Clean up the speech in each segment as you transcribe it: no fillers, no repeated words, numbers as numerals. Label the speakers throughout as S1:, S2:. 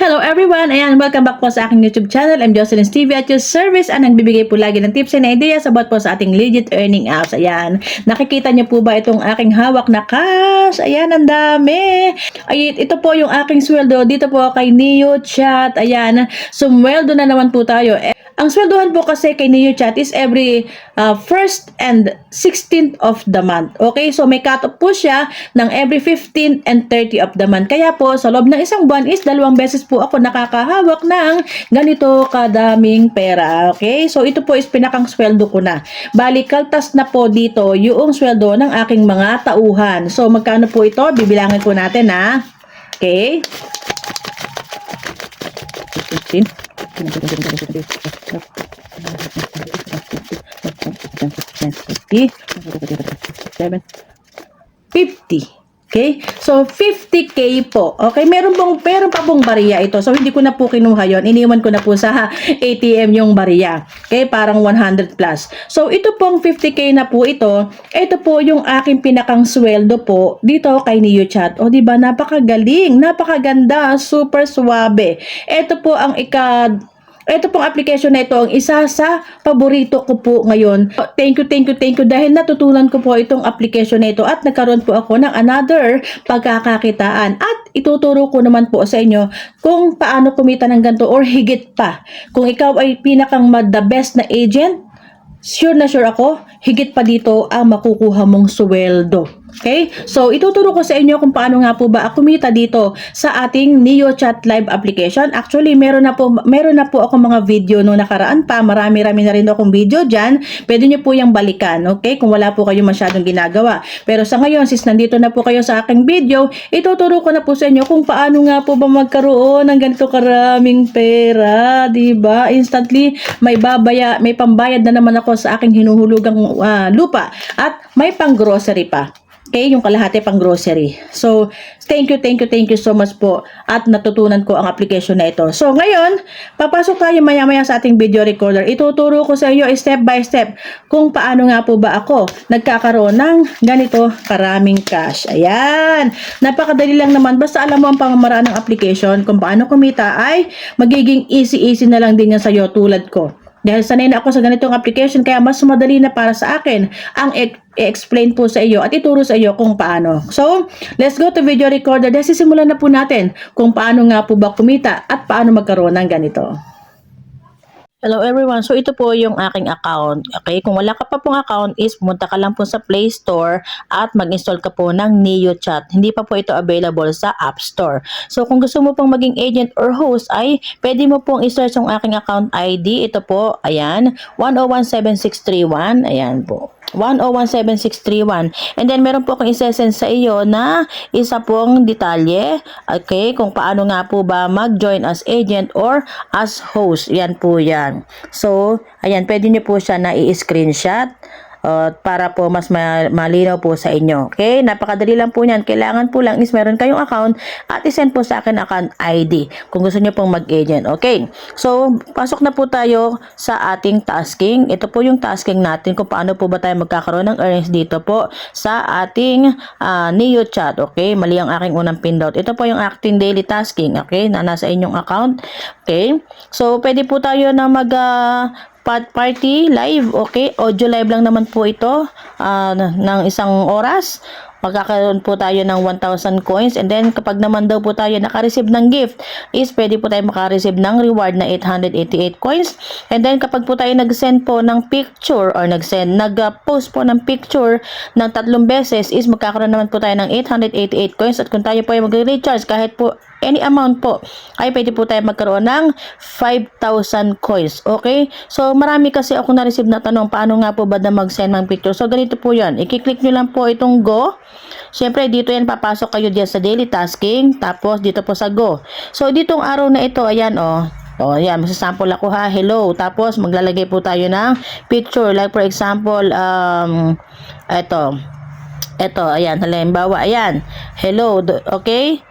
S1: Hello everyone! Ayan, welcome back po sa aking YouTube channel. I'm Jocelyn's TV at your service and nagbibigay po lagi ng tips and ideas about po sa ating legit earning apps. Ayan, nakikita niyo po ba itong aking hawak na cash? Ayan, ang dami! Ay, ito po yung aking sweldo dito po kay NeoChat. Ayan, sumweldo na naman po tayo. Ang sweldohan po kasi kay NeoChat is every 1st and 16th of the month. Okay, so may cut-off po siya ng every 15th and 30th of the month. Kaya po, sa loob ng isang buwan is 2 beses po ako nakakahawak ng ganito kadaming pera. Okay, so ito po is pinakang sweldo ko na. Bali, kaltas na po dito yung sweldo ng aking mga tauhan. So, magkano po ito? Bibilangin po natin ha. Okay. 15. 50. Okay? So, 50K po. Okay? Meron pa pong bariya ito. So, hindi ko na po kinuha yon. Iniwan ko na po sa ATM yung bariya. Okay? Parang 100 plus. So, ito pong 50K na po ito. Ito po yung aking pinakang sweldo po dito kay NeoChat. O, diba? Napakagaling. Napakaganda. Super suwabe. Ito po ang ito pong application na ito ang isa sa paborito ko po ngayon. Thank you dahil natutunan ko po itong application na ito at nagkaroon po ako ng another pagkakakitaan at ituturo ko naman po sa inyo kung paano kumita ng ganito or higit pa. Kung ikaw ay pinakang the best na agent, sure na sure ako, higit pa dito ang makukuha mong sweldo. Okay? So, ituturo ko sa inyo kung paano nga po ba kumita dito sa ating NeoChat Live application. Actually, meron na po ako mga video nung nakaraan pa. Marami-rami na rin akong video dyan. Pwede nyo po yung balikan, okay? Kung wala po kayo masyadong ginagawa. Pero sa ngayon, since nandito na po kayo sa aking video, ituturo ko na po sa inyo kung paano nga po ba magkaroon ng ganito karaming pera. Diba? Instantly, may pambayad na naman ako sa aking hinuhulugang lupa at may pang grocery pa. Okay, yung kalahati pang grocery. So, thank you so much po at natutunan ko ang application na ito. So, ngayon, papasok tayo maya-maya sa ating video recorder. Ituturo ko sa iyo step by step kung paano nga po ba ako nagkakaroon ng ganito karaming cash. Ayan. Napakadali lang naman. Basta alam mo ang pamamaraan ng application kung paano kumita ay magiging easy na lang din yan sa iyo tulad ko. Dahil sanay na ako sa ganitong application kaya mas madali na para sa akin ang i-explain po sa iyo at ituro sa iyo kung paano. So, let's go to video recorder. Dahil sisimulan na po natin kung paano nga po ba kumita at paano magkaroon ng ganito. Hello everyone. So ito po yung aking account. Okay, kung wala ka pa pong account is pumunta ka lang po sa Play Store at mag-install ka po ng NeoChat. Hindi pa po ito available sa App Store. So kung gusto mo pong maging agent or host ay pwede mo pong i-search yung aking account ID. Ito po, ayan, 1017631. Ayan po. 1017631. And then meron po akong isesend sa iyo na isa pong detalye, okay, kung paano nga po ba mag-join as agent or as host. Yan po yan. So, ayan, pwede niyo po siya na i-screenshot para po mas malinaw po sa inyo. Okay? Napakadali lang po niyan. Kailangan po lang is meron kayong account at isend po sa akin account ID kung gusto niyo pong mag-agent. Okay? So, pasok na po tayo sa ating tasking. Ito po yung tasking natin kung paano po ba tayo magkakaroon ng earnings dito po sa ating NeoChat. Okay? Mali ang aking unang pindot. Ito po yung ating daily tasking. Okay? Na nasa inyong account. Okay? So, pwede po tayo na party live, okay? Audio live lang naman po ito ng isang oras. Magkakaroon po tayo ng 1,000 coins and then kapag naman daw po tayo naka-receive ng gift is pwede po tayo maka-receive ng reward na 888 coins and then kapag po tayo nag-send po ng picture or nag-post po ng picture ng 3 beses is magkakaroon naman po tayo ng 888 coins at kung tayo po ay mag-recharge kahit po any amount po, ay pwede po tayo magkaroon ng 5,000 coins. Okay? So, marami kasi ako na-receive na tanong, paano nga po ba na mag-send ng picture? So, ganito po yan. I-click nyo lang po itong go. Siyempre, dito yan, papasok kayo diyan sa daily tasking. Tapos, dito po sa go. So, ditong araw na ito, ayan, O, yan, masasample ako ha, hello. Tapos, maglalagay po tayo ng picture. Like, for example, ito, ayan, halimbawa, ayan, hello, okay?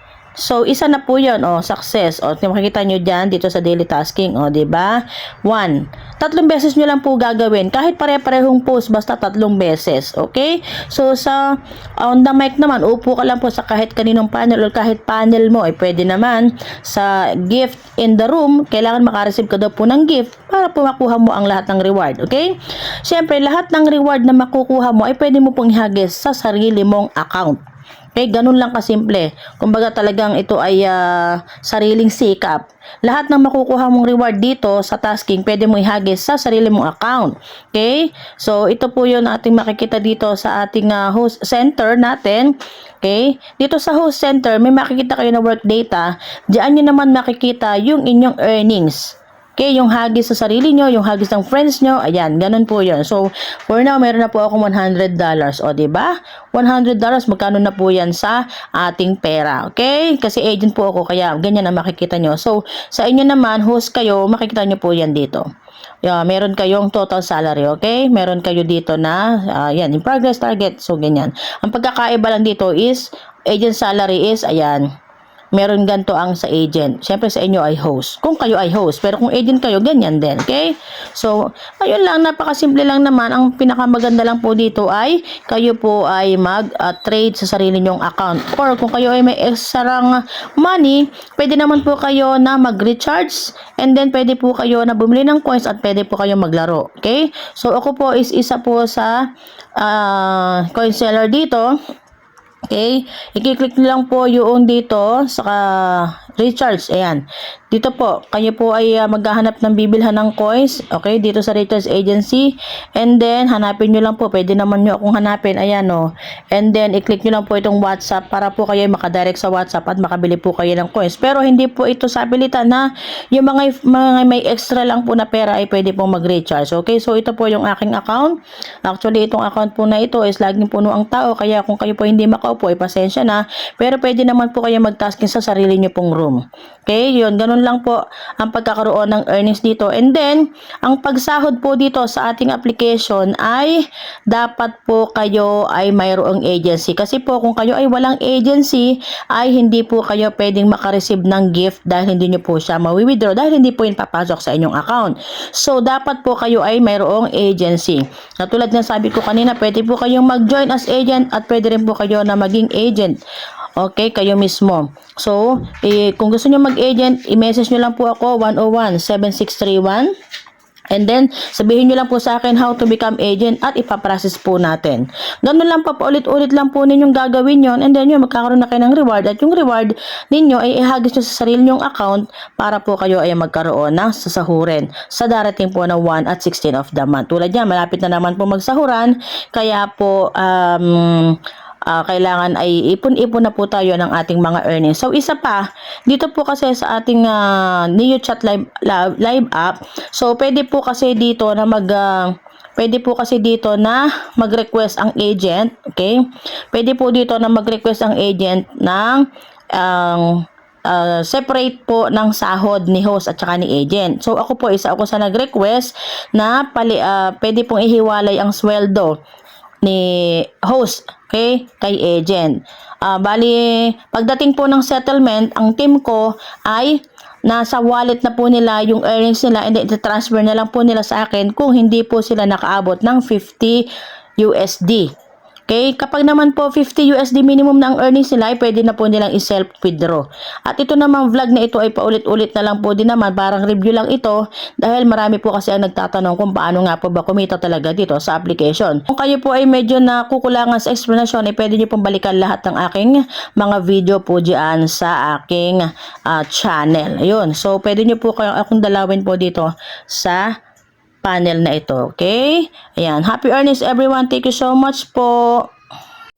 S1: So, isa na po yun, success. Makikita nyo dyan, dito sa daily tasking, diba? 1. 3 beses nyo lang po gagawin. Kahit pare-parehong post, basta 3 beses. Okay? So, on the mic naman, upo ka lang po sa kahit kaninong panel or kahit panel mo, pwede naman. Sa gift in the room, kailangan makareceive ka daw po ng gift para po makuha mo ang lahat ng reward. Okay? Siyempre, lahat ng reward na makukuha mo, ay pwede mo pong ihagis sa sarili mong account. Okay, ganun lang kasimple. Kumbaga talagang ito ay sariling sikap. Lahat ng makukuha mong reward dito sa tasking, pwede mo ihagis sa sarili mong account. Okay? So, ito po yun ating makikita dito sa ating host center natin. Okay? Dito sa host center, may makikita kayo na work data. Diyan nyo naman makikita yung inyong earnings. Okay, yung hagis sa sarili nyo, yung hagis ng friends nyo, ayan, ganun po yun. So, for now, meron na po akong $100. O, diba? $100, magkano na po yan sa ating pera. Okay? Kasi agent po ako, kaya ganyan na makikita nyo. So, sa inyo naman, host kayo, makikita nyo po yan dito. Meron kayong total salary, okay? Meron kayo dito na, yan, in progress target. So, ganyan. Ang pagkakaiba lang dito is, agent salary is, ayan, meron ganito ang sa agent. Siyempre sa inyo ay host. Kung kayo ay host. Pero kung agent kayo, ganyan din. Okay? So, ayun lang. Napakasimple lang naman. Ang pinakamaganda lang po dito ay kayo po ay mag-trade sa sarili nyong account. Or kung kayo ay may extra money, pwede naman po kayo na mag-recharge. And then, pwede po kayo na bumili ng coins at pwede po kayo maglaro. Okay? So, ako po is isa po sa coin seller dito. Okay, i-click nyo lang po yung dito sa recharge. Ayan. Dito po, kayo po ay maghahanap ng bibilhan ng coins. Okay, dito sa recharge agency. And then, hanapin nyo lang po. Pwede naman nyo akong hanapin. Ayan o. And then, i-click nyo lang po itong WhatsApp para po kayo makadirect sa WhatsApp at makabili po kayo ng coins. Pero hindi po ito sa abilitan na yung mga may extra lang po na pera ay pwede pong mag-recharge. Okay, so ito po yung aking account. Actually, itong account po na ito is laging puno ang tao. Kaya kung kayo po hindi makaupo, ay pasensya na. Pero pwede naman po kayo mag-tasking sa sarili nyo pong room. Okay, yun. Ganun lang po ang pagkakaroon ng earnings dito. And then, ang pagsahod po dito sa ating application ay dapat po kayo ay mayroong agency. Kasi po kung kayo ay walang agency, ay hindi po kayo pwedeng makareceive ng gift dahil hindi nyo po siya mawi-withdraw dahil hindi po yun papasok sa inyong account. So, dapat po kayo ay mayroong agency. Katulad ng sabi ko kanina, pwede po kayong mag-join as agent at pwede rin po kayo na maging agent. Okay, kayo mismo. So, kung gusto nyo mag-agent, i-message nyo lang po ako 101-7631. And then, sabihin nyo lang po sa akin how to become agent at ipaprocess po natin. Ganun lang pa, paulit-ulit lang po ninyong gagawin yon. And then, magkakaroon na kayo ng reward. At yung reward ninyo ay ihagis nyo sa sarili nyong account para po kayo ay magkaroon ng sasahurin sa darating po na 1 at 16 of the month. Tulad yan, malapit na naman po magsahuran. Kaya po, kailangan ay ipon-ipon na po tayo ng ating mga earnings. So, isa pa, dito po kasi sa ating NeoChat live app, so, pwede po kasi dito na mag-request ang agent, okay? Pwede po dito na mag-request ang agent ng separate po ng sahod ni host at saka ni agent. So, ako po, isa ako sa nag-request na pwede pong ihiwalay ang sweldo ni host, okay, kay agent. Bali, pagdating po ng settlement, ang team ko ay nasa wallet na po nila yung earnings nila and then transfer na lang po nila sa akin kung hindi po sila nakaabot ng 50 USD. Okay, kapag naman po 50 USD minimum na ang earnings nila, ay pwede na po nilang i-self-withdraw. At ito naman vlog na ito ay paulit-ulit na lang po din naman, parang review lang ito dahil marami po kasi ang nagtatanong kung paano nga po ba kumita talaga dito sa application. Kung kayo po ay medyo nakukulangan sa explanation, ay pwede nyo pong balikan lahat ng aking mga video po dyan sa aking channel. Ayun, so pwede nyo po akong dalawin po dito sa panel na ito, okay? Ayan, happy earnings everyone. Thank you so much po.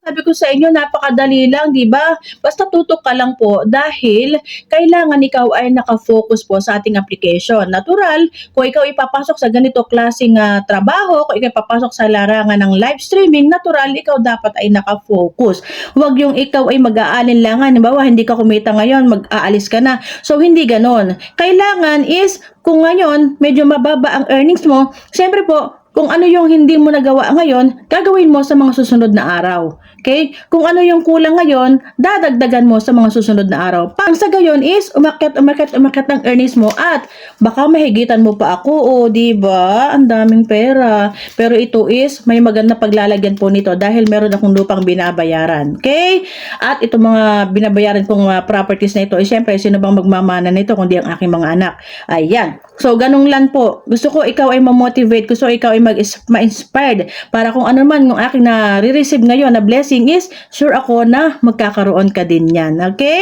S1: Sabi ko sa inyo, napakadali lang, di ba? Basta tutok ka lang po dahil kailangan ikaw ay nakafocus po sa ating application. Natural, kung ikaw ipapasok sa ganito klaseng trabaho, kung ikaw ipapasok sa larangan ng live streaming, natural, ikaw dapat ay nakafocus. Huwag yung ikaw ay mag-aalinlangan. Halimbawa, hindi ka kumita ngayon, mag-aalis ka na. So, hindi ganon. Kailangan is, kung ngayon, medyo mababa ang earnings mo, siyempre po, kung ano yung hindi mo nagawa ngayon, gagawin mo sa mga susunod na araw. Okay? Kung ano yung kulang ngayon, dadagdagan mo sa mga susunod na araw. Pang sa gayon is, umakyat ang earnings mo at baka mahigitan mo pa ako, o di ba? Ang daming pera. Pero ito is, may maganda paglalagyan po nito dahil meron akong lupang binabayaran. Okay? At itong mga binabayaran kong properties na ito, syempre, sino bang magmamana nito kundi ang aking mga anak? Ayan. So, ganun lang po. Gusto ko ikaw ay ma-motivate. Gusto ko ikaw ay ma-inspired para kung ano man yung aking na-receive ngayon na blessing is, sure ako na magkakaroon ka din yan. Okay?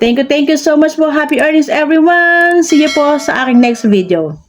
S1: Thank you so much po. Happy earnings everyone. See you po sa aking next video.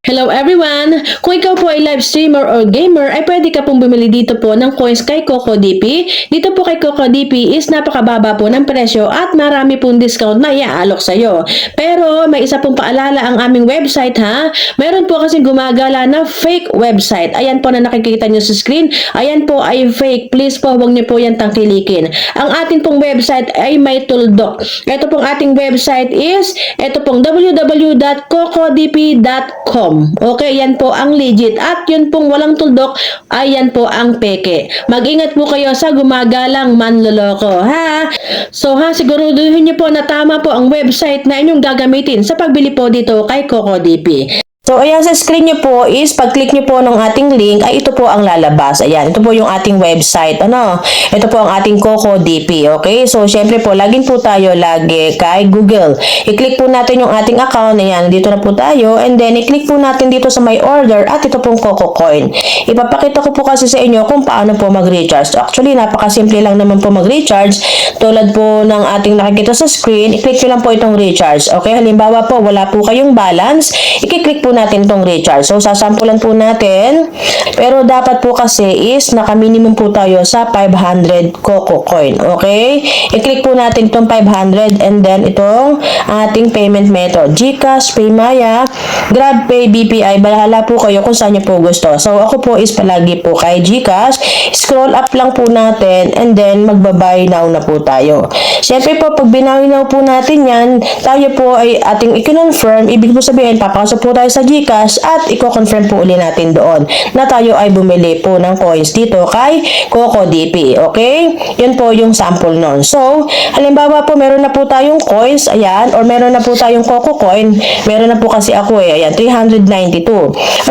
S1: Hello everyone! Kung ikaw po ay live streamer or gamer, ay pwede ka pong bumili dito po ng coins kay CocoDP. Dito po kay CocoDP is napakababa po ng presyo at marami pong discount na iaalok sa'yo. Pero may isa pong paalala ang aming website ha. Meron po kasing gumagala na fake website. Ayan po na nakikita nyo sa screen. Ayan po ay fake. Please po huwag nyo po yan tangkilikin. Ang ating pong website ay may tuldok. Ito pong ating website is ito pong www.cocodp.com. Okay, yan po ang legit. At yun pong walang tuldok, ay yan po ang peke. Mag-ingat po kayo sa gumagalang manloloko, ha? So, siguraduhin niyo po na tama po ang website na inyong gagamitin sa pagbili po dito kay CocoDP. So, ayan sa screen nyo po is, pag-click nyo po ng ating link, ay ito po ang lalabas. Ayan, ito po yung ating website. Ano? Ito po ang ating CocoDP. Okay? So, syempre po, login po tayo lagi kay Google. I-click po natin yung ating account. Ayan, dito na po tayo. And then, i-click po natin dito sa My Order at ito pong CocoCoin. Ipapakita ko po kasi sa inyo kung paano po mag-recharge. Actually, napakasimple lang naman po mag-recharge. Tulad po ng ating nakikita sa screen, i-click nyo lang po itong recharge. Okay? Halimbawa po, wala po kayong balance, i-click po natin itong recharge. So, sasampulan po natin. Pero, dapat po kasi is, naka-minimum po tayo sa 500 CocoCoin. Okay? I-click po natin itong 500 and then itong ating payment method. GCash, PayMaya, GrabPay, BPI. Bahala po kayo kung saan nyo po gusto. So, ako po is palagi po kay GCash. Scroll up lang po natin and then magbabuy now na po tayo. Siyempre po, pag binawi now po natin yan, tayo po ay ating i-confirm. Ibig po sabihin, papasok po tayo sa GCash at i-confirm po uli natin doon na tayo ay bumili po ng coins dito kay CocoDP. Okay? Yun po yung sample nun. So, halimbawa po meron na po tayong coins, ayan, or meron na po tayong CocoCoin. Meron na po kasi ako ayan, 392.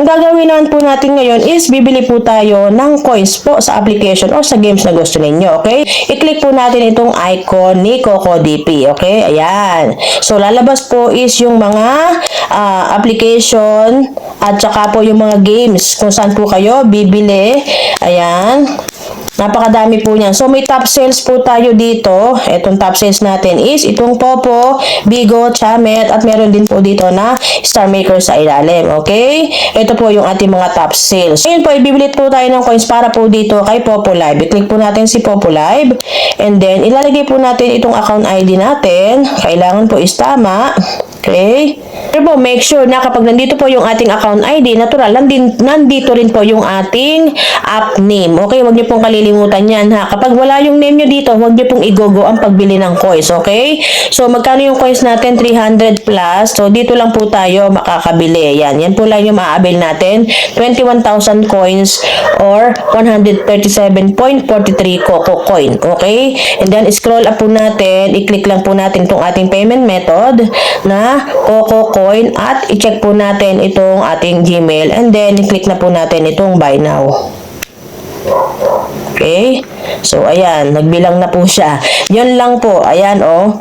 S1: Ang gagawin naman po natin ngayon is bibili po tayo ng coins po sa application or sa games na gusto ninyo. Okay? I-click po natin itong icon ni CocoDP. Okay? Ayan. So, lalabas po is yung mga application at saka po yung mga games kung saan po kayo bibili. Ayan. Napakadami po niyan. So, may top sales po tayo dito. Itong top sales natin is itong Popo, Bigo, Chamet, at meron din po dito na Star Maker sa ilalim. Okay? Ito po yung ating mga top sales. Ngayon po, ibibilit po tayo ng coins para po dito kay Popo Live. I-click po natin si Popo Live. And then, ilalagay po natin itong account ID natin. Kailangan po is tama. Okay? Pero po, make sure na kapag nandito po yung ating account ID, natural, nandito rin po yung ating app name. Okay? Huwag niyo pong kalilimutan yan, ha? Kapag wala yung name nyo dito, huwag niyo pong igogo ang pagbili ng coins. Okay? So, magkano yung coins natin? 300 plus. So, dito lang po tayo makakabili. Yan. Yan po lang yung ma-avail natin. 21,000 coins or 137.43 CocoCoin. Okay? And then, scroll up po natin. I-click lang po natin itong ating payment method na CocoCoin at i-check po natin itong ating Gmail and then i-click na po natin itong buy now. Okay? So, ayan. Nagbilang na po siya. Yun lang po. Ayan, oh.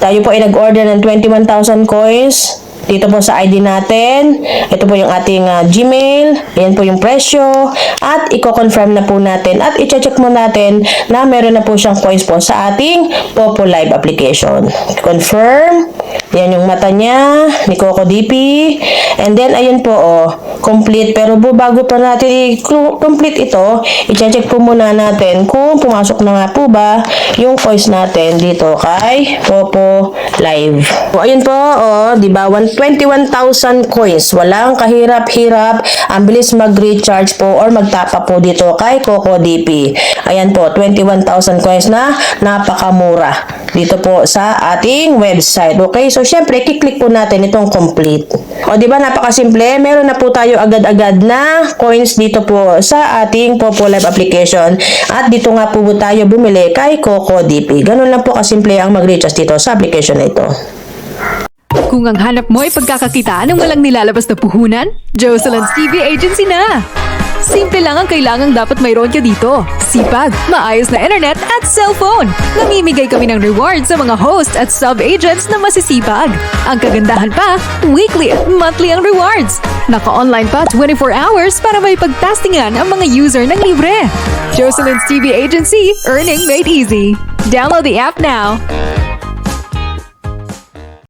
S1: Tayo po ay nag-order ng 21,000 coins. Dito po sa ID natin. Ito po yung ating Gmail. Ayan po yung presyo. At i-confirm na po natin. At i-check mo natin na meron na po siyang coins po sa ating Popo Live application. Confirm. Yan yung mata niya ni CocoDP. And then, ayun po, oh, complete. Pero bago pa natin i-complete ito, i-check po muna natin kung pumasok na nga po ba yung coins natin dito kay Popo
S2: live. O, ayun po, di ba? 21,000 coins. Walang kahirap-hirap. Ang bilis mag-recharge po or magtapa po dito kay CocoDP. Ayan po, 21,000 coins na napakamura dito po sa ating website. Okay? So, syempre, kiklik po natin itong complete. O, di ba? Napakasimple. Meron na po tayo agad-agad na coins dito po sa ating Popo Live application. At dito nga po tayo bumili kay CocoDP. Ganun lang po kasimple ang mag-recharge dito sa application na ito.
S3: Kung ang hanap mo ay pagkakakitaan ng walang nilalabas na puhunan, Jocelyn's TV Agency na! Simple lang ang kailangang dapat mayroon ka dito. Sipag, maayos na internet at cellphone. Namimigay kami ng rewards sa mga host at sub-agents na masisipag. Ang kagandahan pa, weekly at monthly ang rewards. Naka-online pa 24 hours para may pagtastingan ang mga user ng libre. Jocelyn's TV Agency, earning made easy. Download the app now.